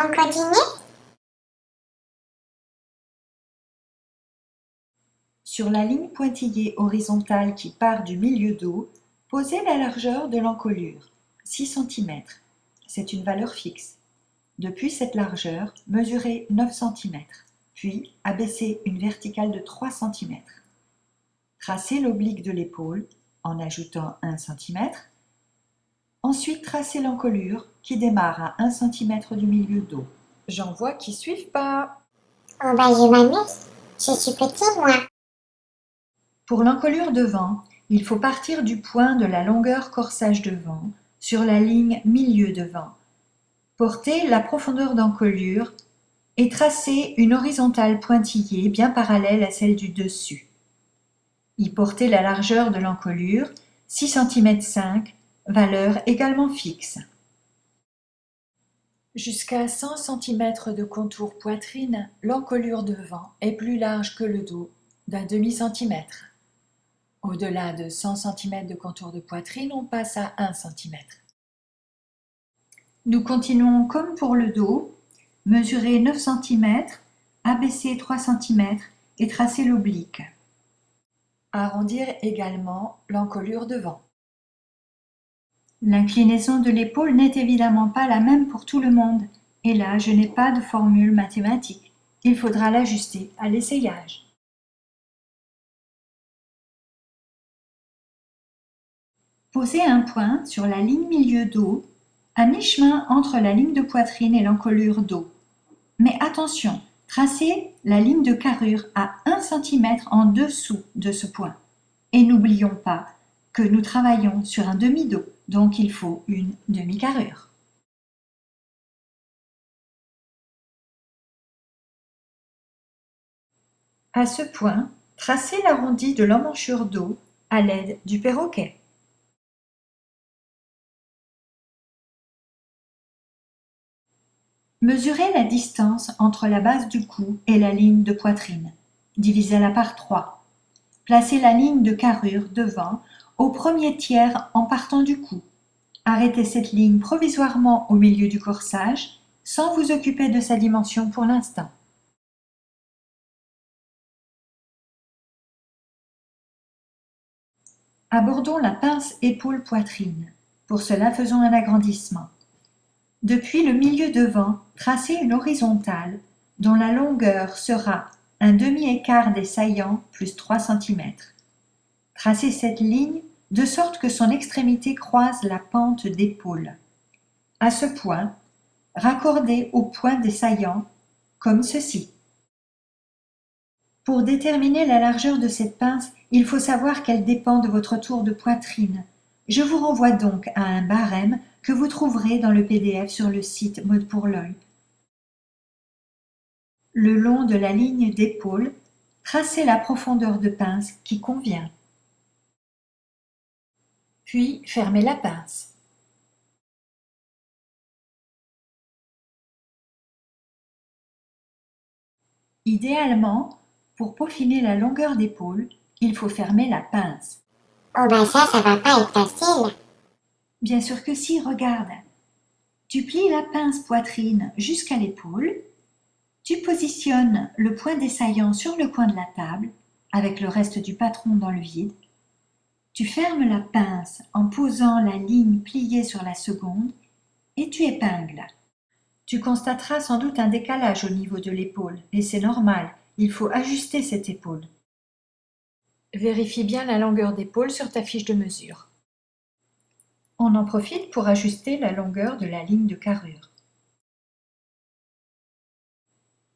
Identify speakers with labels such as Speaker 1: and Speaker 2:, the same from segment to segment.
Speaker 1: On continue?
Speaker 2: Sur la ligne pointillée horizontale qui part du milieu dos, posez la largeur de l'encolure, 6 cm. C'est une valeur fixe. Depuis cette largeur, mesurez 9 cm, puis abaissez une verticale de 3 cm. Tracez l'oblique de l'épaule en ajoutant 1 cm. Ensuite, tracez l'encolure qui démarre à 1 cm du milieu dos. J'en vois qui suivent pas.
Speaker 1: Oh bah je m'amuse. Je suis petit moi.
Speaker 2: Pour l'encolure devant, il faut partir du point de la longueur corsage devant sur la ligne milieu devant. Portez la profondeur d'encolure et tracez une horizontale pointillée bien parallèle à celle du dessus. Y portez la largeur de l'encolure, 6 cm 5, valeur également fixe. Jusqu'à 100 cm de contour poitrine, l'encolure devant est plus large que le dos d'un demi-centimètre. Au-delà de 100 cm de contour de poitrine, on passe à 1 cm. Nous continuons comme pour le dos, mesurez 9 cm, abaissez 3 cm et tracez l'oblique. Arrondir également l'encolure devant. L'inclinaison de l'épaule n'est évidemment pas la même pour tout le monde, et là je n'ai pas de formule mathématique. Il faudra l'ajuster à l'essayage. Posez un point sur la ligne milieu dos, à mi-chemin entre la ligne de poitrine et l'encolure dos. Mais attention, tracez la ligne de carrure à 1 cm en dessous de ce point. Et n'oublions pas que nous travaillons sur un demi-dos, donc il faut une demi-carrure. À ce point, tracez l'arrondi de l'emmanchure dos à l'aide du perroquet. Mesurez la distance entre la base du cou et la ligne de poitrine. Divisez-la par 3. Placez la ligne de carrure devant au premier tiers en partant du cou. Arrêtez cette ligne provisoirement au milieu du corsage, sans vous occuper de sa dimension pour l'instant. Abordons la pince épaule-poitrine. Pour cela, faisons un agrandissement. Depuis le milieu devant, tracez une horizontale dont la longueur sera un demi-écart des saillants plus 3 cm. Tracez cette ligne de sorte que son extrémité croise la pente d'épaule. À ce point, raccordez au point des saillants, comme ceci. Pour déterminer la largeur de cette pince, il faut savoir qu'elle dépend de votre tour de poitrine. Je vous renvoie donc à un barème que vous trouverez dans le PDF sur le site Mode pour l'œil. Le long de la ligne d'épaule, tracez la profondeur de pince qui convient. Puis fermez la pince. Idéalement, pour peaufiner la longueur d'épaule, il faut fermer la pince.
Speaker 1: Oh bah ça va pas être facile.
Speaker 2: Bien sûr que si, regarde. Tu plies la pince poitrine jusqu'à l'épaule, tu positionnes le point des saillants sur le coin de la table, avec le reste du patron dans le vide. Tu fermes la pince en posant la ligne pliée sur la seconde et tu épingles. Tu constateras sans doute un décalage au niveau de l'épaule, et c'est normal, il faut ajuster cette épaule. Vérifie bien la longueur d'épaule sur ta fiche de mesure. On en profite pour ajuster la longueur de la ligne de carrure.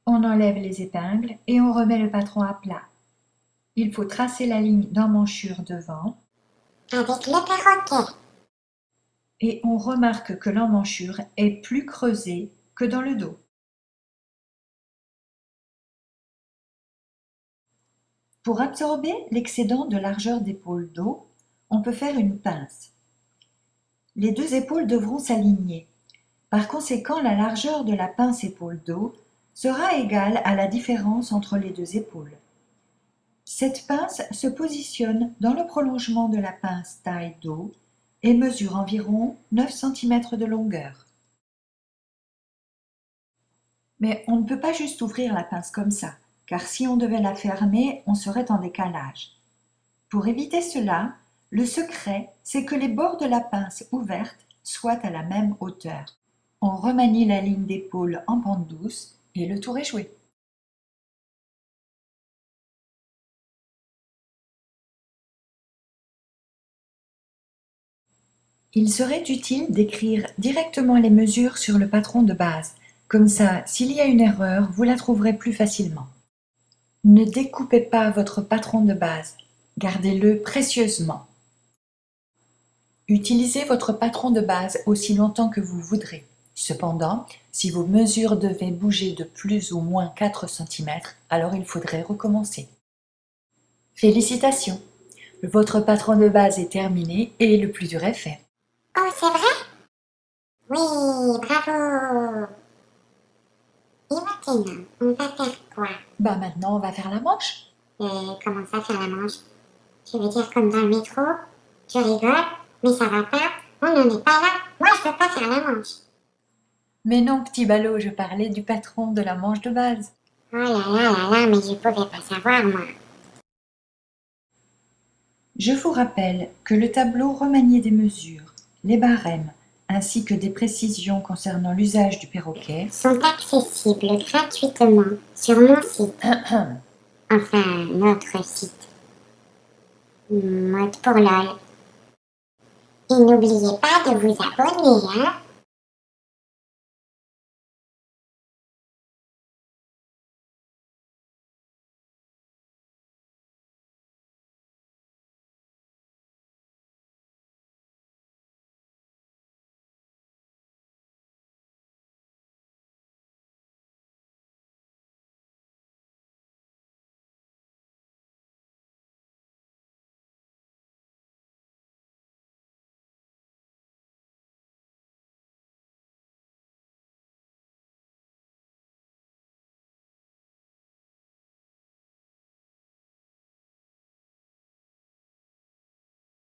Speaker 2: On enlève les épingles et on remet le patron à plat. Il faut tracer la ligne d'emmanchure devant.
Speaker 1: Avec le perroquet.
Speaker 2: Et on remarque que l'emmanchure est plus creusée que dans le dos. Pour absorber l'excédent de largeur d'épaule dos, on peut faire une pince. Les deux épaules devront s'aligner. Par conséquent, la largeur de la pince épaule dos sera égale à la différence entre les deux épaules. Cette pince se positionne dans le prolongement de la pince taille dos et mesure environ 9 cm de longueur. Mais on ne peut pas juste ouvrir la pince comme ça, car si on devait la fermer, on serait en décalage. Pour éviter cela, le secret, c'est que les bords de la pince ouverte soient à la même hauteur. On remanie la ligne d'épaule en pente douce et le tour est joué. Il serait utile d'écrire directement les mesures sur le patron de base. Comme ça, s'il y a une erreur, vous la trouverez plus facilement. Ne découpez pas votre patron de base. Gardez-le précieusement. Utilisez votre patron de base aussi longtemps que vous voudrez. Cependant, si vos mesures devaient bouger de plus ou moins 4 cm, alors il faudrait recommencer. Félicitations! Votre patron de base est terminé et le plus dur est fait.
Speaker 1: Oh, c'est vrai? Oui, bravo! Et maintenant, on va faire quoi?
Speaker 2: Maintenant, on va faire la manche.
Speaker 1: Comment ça, faire la manche? Tu veux dire comme dans le métro? Tu rigoles? Mais ça va pas? On n'en est pas là. Moi, je peux pas faire la manche.
Speaker 2: Mais non, petit ballot, je parlais du patron de la manche de base.
Speaker 1: Oh là là là là, mais je pouvais pas savoir, moi.
Speaker 2: Je vous rappelle que le tableau remanié des mesures, les barèmes, ainsi que des précisions concernant l'usage du perroquet
Speaker 1: Sont accessibles gratuitement sur mon site. Enfin, notre site. Mode pour LOL. Et n'oubliez pas de vous abonner, hein.